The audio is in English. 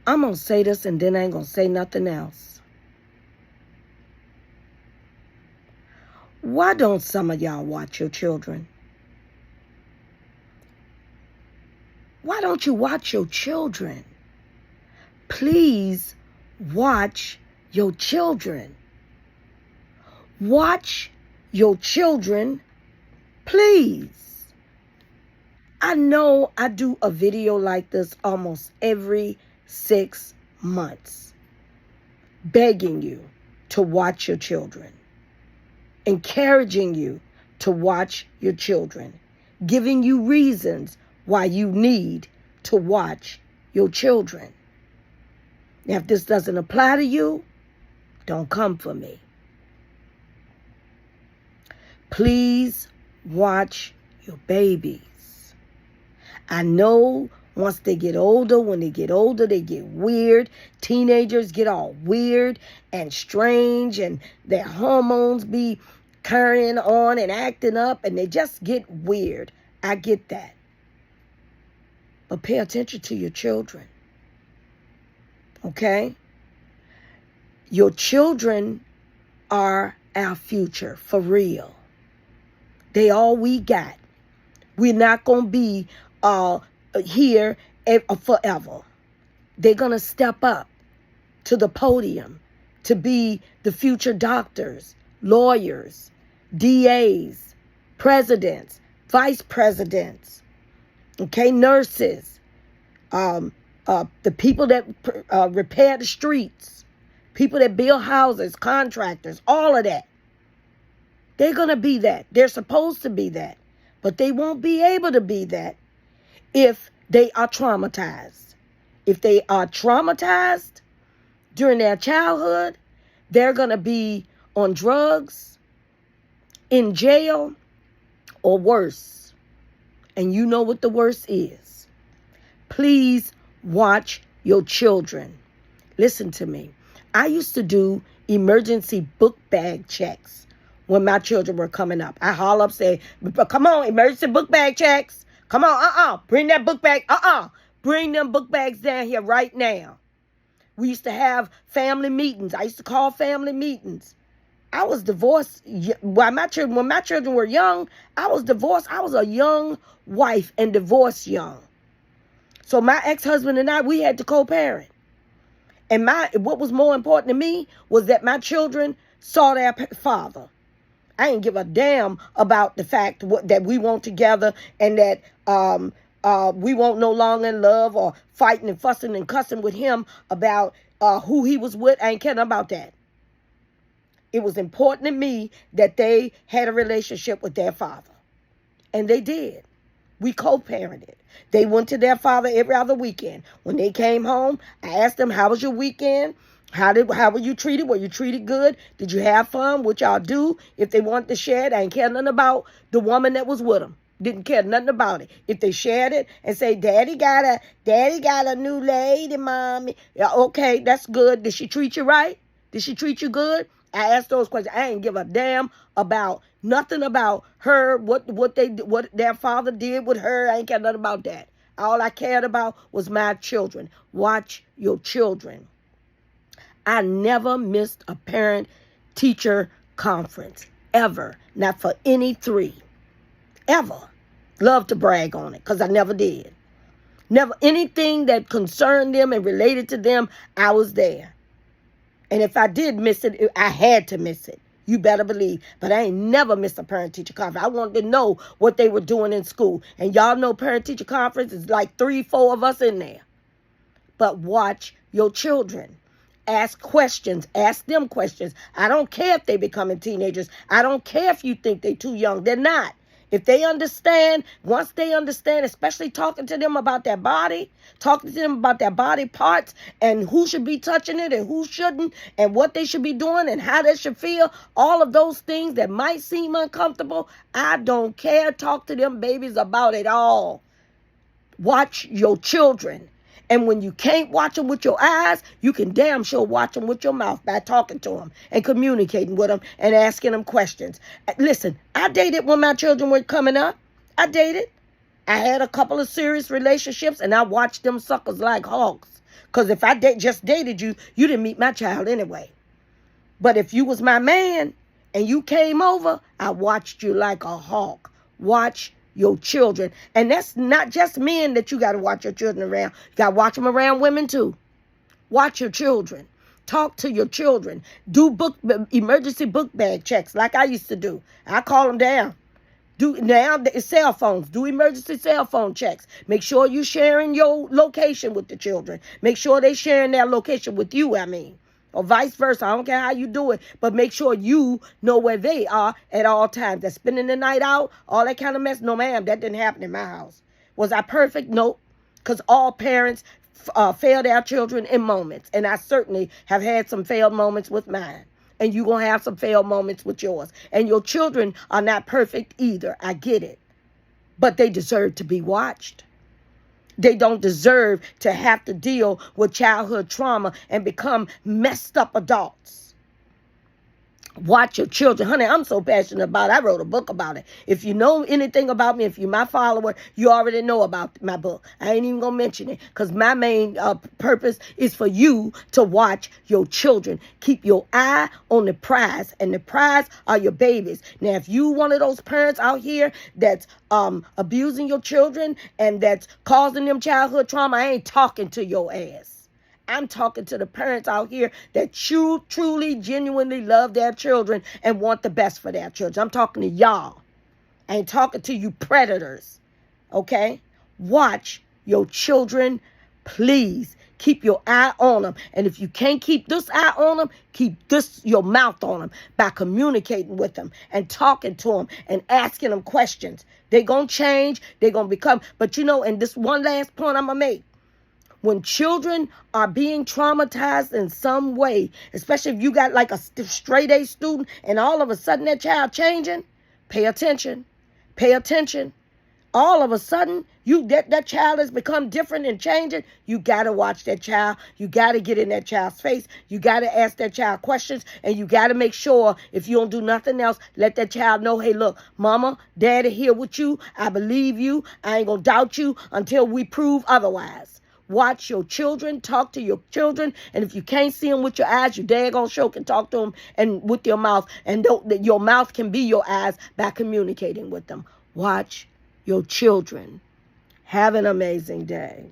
I'm going to say this and then I ain't going to say nothing else. Why don't some of y'all watch your children? Why don't you watch your children? Please watch your children. Watch your children, please. I know I do a video like this almost every 6 months, begging you to watch your children, encouraging you to watch your children, giving you reasons why you need to watch your children. Now, if this doesn't apply to you, don't come for me. Please watch your babies. I know once they get older, when they get older, they get weird. Teenagers get all weird and strange, and their hormones be carrying on and acting up, and they just get weird. I get that. But pay attention to your children. Okay? Your children are our future, for real. They all we got. We're not going to be here forever. They're going to step up to the podium to be the future doctors, lawyers, DAs, presidents, vice presidents, okay, nurses, the people that repair the streets, people that build houses, contractors, all of that. They're going to be that. They're supposed to be that. But they won't be able to be that if they are traumatized. If they are traumatized during their childhood, they're going to be on drugs, in jail, or worse. And you know what the worst is. Please watch your children. Listen to me. I used to do emergency book bag checks when my children were coming up. I haul up, say, come on, emergency book bag checks. Come on, bring that book bag, bring them book bags down here right now. We used to have family meetings. I used to call family meetings. I was divorced. When my children were young, I was divorced. I was a young wife and divorced young. So my ex-husband and I, we had to co-parent. And what was more important to me was that my children saw their father. I ain't give a damn about the fact that we weren't together and that we won't no longer in love or fighting and fussing and cussing with him about who he was with. I ain't caring about that. It was important to me that they had a relationship with their father. And they did. We co-parented. They went to their father every other weekend. When they came home, I asked them, how was your weekend? How were you treated? Were you treated good? Did you have fun? What y'all do? If they wanted to share it, I ain't care nothing about the woman that was with them. Didn't care nothing about it. If they shared it and say, Daddy got a new lady, Mommy. Yeah, okay, that's good. Did she treat you right? Did she treat you good? I asked those questions. I ain't give a damn about nothing about her, what their father did with her. I ain't care nothing about that. All I cared about was my children. Watch your children. I never missed a parent-teacher conference, ever. Not for any 3. Ever. Love to brag on it, because I never did. Never anything that concerned them and related to them, I was there. And if I did miss it, I had to miss it. You better believe. But I ain't never missed a parent-teacher conference. I wanted to know what they were doing in school. And y'all know parent-teacher conference is like 3, 4 of us in there. But watch your children. Ask questions. Ask them questions. I don't care if they becoming teenagers. I don't care if you think they're too young. They're not. If they understand, once they understand, especially talking to them about their body, talking to them about their body parts and who should be touching it and who shouldn't and what they should be doing and how they should feel, all of those things that might seem uncomfortable, I don't care. Talk to them babies about it all. Watch your children. And when you can't watch them with your eyes, you can damn sure watch them with your mouth by talking to them and communicating with them and asking them questions. Listen, I dated when my children were coming up. I dated. I had a couple of serious relationships, and I watched them suckers like hawks. Because if I just dated you, you didn't meet my child anyway. But if you was my man and you came over, I watched you like a hawk. Watch your children. And that's not just men that you got to watch your children around. You got to watch them around women too. Watch your children. Talk to your children. Do emergency book bag checks like I used to do. I call them down. Do now the cell phones. Do emergency cell phone checks. Make sure you sharing your location with the children. Make sure they sharing their location with you, or vice versa. I don't care how you do it, but make sure you know where they are at all times. They're spending the night out, all that kind of mess. No, ma'am, that didn't happen in my house. Was I perfect? Nope. Because all parents fail their children in moments. And I certainly have had some failed moments with mine. And you're going to have some failed moments with yours. And your children are not perfect either. I get it. But they deserve to be watched. They don't deserve to have to deal with childhood trauma and become messed up adults. Watch your children. Honey, I'm so passionate about it. I wrote a book about it. If you know anything about me, if you're my follower, you already know about my book. I ain't even going to mention it because my main purpose is for you to watch your children. Keep your eye on the prize, and the prize are your babies. Now, if you one of those parents out here that's abusing your children and that's causing them childhood trauma, I ain't talking to your ass. I'm talking to the parents out here that truly, genuinely love their children and want the best for their children. I'm talking to y'all. I ain't talking to you predators. Okay? Watch your children, please. Keep your eye on them. And if you can't keep this eye on them, keep your mouth on them by communicating with them and talking to them and asking them questions. They're going to change. They're going to become. But and this one last point I'm going to make. When children are being traumatized in some way, especially if you got like a straight A student and all of a sudden that child changing, pay attention. Pay attention. All of a sudden, that child has become different and changing. You got to watch that child. You got to get in that child's face. You got to ask that child questions. And you got to make sure, if you don't do nothing else, let that child know, hey, look, mama, daddy here with you. I believe you. I ain't going to doubt you until we prove otherwise. Watch your children, talk to your children, and if you can't see them with your eyes, your daggone show can talk to them and with your mouth, and your mouth can be your eyes by communicating with them. Watch your children. Have an amazing day.